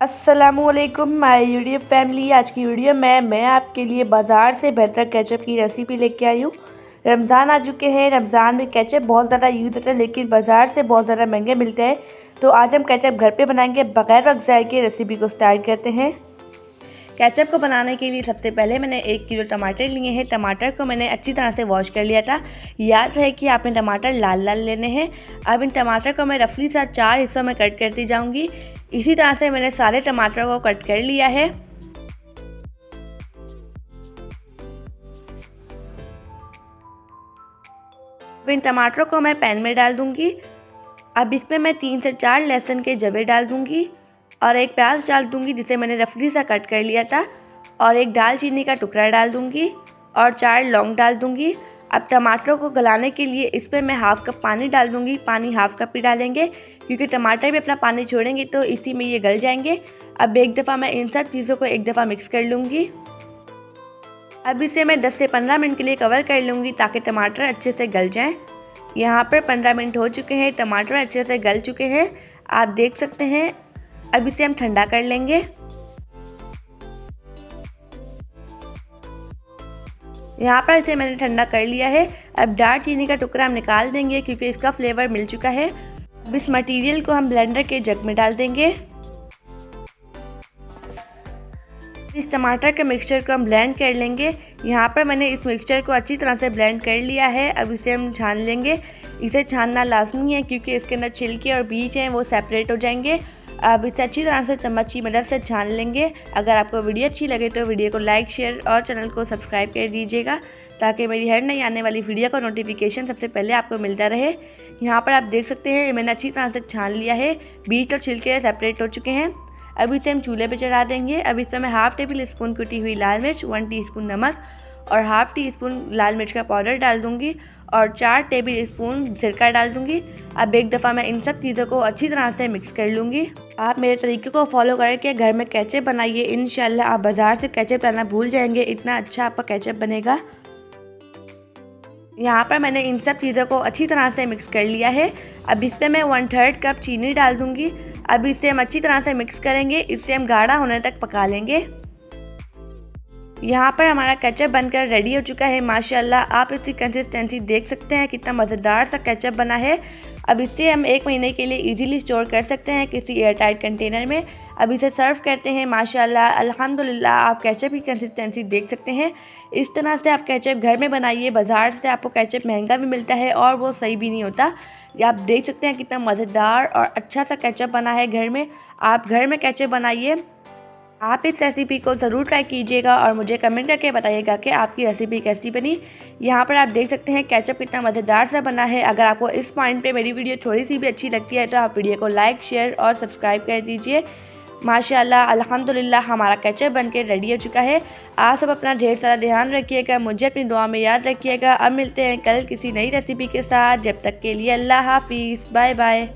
अस्सलामुअलैकुम my YouTube family. आज की वीडियो में मैं आपके लिए बाज़ार से बेहतर केचप की रेसिपी लेके आई हूँ। रमज़ान आ चुके हैं। रमज़ान में केचप बहुत ज़्यादा यूज़ होता है, लेकिन बाज़ार से बहुत ज़्यादा महंगे मिलते हैं। तो आज हम केचप घर पे बनाएंगे बग़ैर वक्त ज़ाया के। रेसिपी को स्टार्ट करते हैं। केचप को बनाने के लिए सबसे पहले मैंने 1 किलो टमाटर लिए हैं। टमाटर को मैंने अच्छी तरह से वॉश कर लिया था। याद रहे कि आपने टमाटर लाल लाल लेने हैं। अब इन टमाटर को मैं रफली सा 4 हिस्सों में कट करती जाऊंगी। इसी तरह से मैंने सारे टमाटर को कट कर लिया है। अब इन टमाटरों को मैं पैन में डाल दूंगी। अब इसमें मैं 3 से 4 लहसुन के जवे डाल दूंगी और एक प्याज डाल दूंगी जिसे मैंने रफली सा कट कर लिया था, और एक दालचीनी का टुकड़ा डाल दूंगी और 4 लौंग डाल दूंगी। अब टमाटरों को गलाने के लिए इस पर मैं हाफ़ कप पानी डाल दूंगी। पानी हाफ़ कप ही डालेंगे क्योंकि टमाटर भी अपना पानी छोड़ेंगे तो इसी में ये गल जाएंगे। अब एक दफ़ा मैं इन सब चीज़ों को एक दफ़ा मिक्स कर लूँगी। अब इसे मैं 10 से 15 मिनट के लिए कवर कर लूँगी ताकि टमाटर अच्छे से गल जाएँ। यहाँ पर 15 मिनट हो चुके हैं, टमाटर अच्छे से गल चुके हैं, आप देख सकते हैं। अब इसे हम ठंडा कर लेंगे। यहाँ पर इसे मैंने ठंडा कर लिया है। अब दालचीनी का टुकड़ा हम निकाल देंगे क्योंकि इसका फ्लेवर मिल चुका है। अब इस मटेरियल को हम ब्लेंडर के जग में डाल देंगे। इस टमाटर के मिक्सचर को हम ब्लेंड कर लेंगे। यहाँ पर मैंने इस मिक्सचर को अच्छी तरह से ब्लेंड कर लिया है। अब इसे हम छान लेंगे। इसे छानना लाजमी है क्योंकि इसके अंदर छिलके और बीज हैं वो सेपरेट हो जाएंगे। अब इसे अच्छी तरह से चम्मच की मदद से छान लेंगे। अगर आपको वीडियो अच्छी लगे तो वीडियो को लाइक, शेयर और चैनल को सब्सक्राइब कर दीजिएगा ताकि मेरी हर नई आने वाली वीडियो का नोटिफिकेशन सबसे पहले आपको मिलता रहे। यहाँ पर आप देख सकते हैं मैंने अच्छी तरह से छान लिया है, बीज और छिलके सेपरेट हो चुके हैं। अब इसे हम चूल्हे पे चढ़ा देंगे। अब इसमें मैं हाफ़ टेबल स्पून कुटी हुई लाल मिर्च, 1 टीस्पून नमक और हाफ़ टी स्पून लाल मिर्च का पाउडर डाल दूंगी और 4 टेबल स्पून सिरका डाल दूंगी। अब एक दफ़ा मैं इन सब चीज़ों को अच्छी तरह से मिक्स कर लूँगी। आप मेरे तरीके को फॉलो करके घर में केचप बनाइए। इंशाल्लाह आप बाज़ार से केचप लाना भूल जाएंगे, इतना अच्छा आपका केचप बनेगा। यहाँ पर मैंने इन सब चीज़ों को अच्छी तरह से मिक्स कर लिया है। अब इस पर मैं 1/3 कप चीनी डाल दूँगी। अब इसे हम अच्छी तरह से मिक्स करेंगे। इसे हम गाढ़ा होने तक पका लेंगे। यहाँ पर हमारा केचप बनकर रेडी हो चुका है। माशाल्लाह आप इसकी कंसिस्टेंसी देख सकते हैं, कितना मज़ेदार सा केचप बना है। अब इसे हम 1 महीने के लिए इजीली स्टोर कर सकते हैं किसी एयरटाइट कंटेनर में। अब इसे सर्व करते हैं। माशाल्लाह अल्हम्दुलिल्लाह आप केचप की कंसिस्टेंसी देख सकते हैं। इस तरह से आप केचप घर में बनाइए। बाज़ार से आपको केचप महंगा भी मिलता है और वो सही भी नहीं होता। आप देख सकते हैं कितना मज़ेदार और अच्छा सा केचप बना है घर में। आप घर में केचप बनाइए। आप इस रेसिपी को ज़रूर ट्राई कीजिएगा और मुझे कमेंट करके बताइएगा कि आपकी रेसिपी कैसी बनी। यहाँ पर आप देख सकते हैं केचप कितना मज़ेदार सा बना है। अगर आपको इस पॉइंट पे मेरी वीडियो थोड़ी सी भी अच्छी लगती है तो आप वीडियो को लाइक, शेयर और सब्सक्राइब कर दीजिए। माशाल्लाह अल्हम्दुलिल्लाह हमारा केचप बनके रेडी हो चुका है। आप सब अपना ढेर सारा ध्यान रखिएगा, मुझे अपनी दुआ में याद रखिएगा। अब मिलते हैं कल किसी नई रेसिपी के साथ। जब तक के लिए अल्लाह हाफिज़, बाय बाय।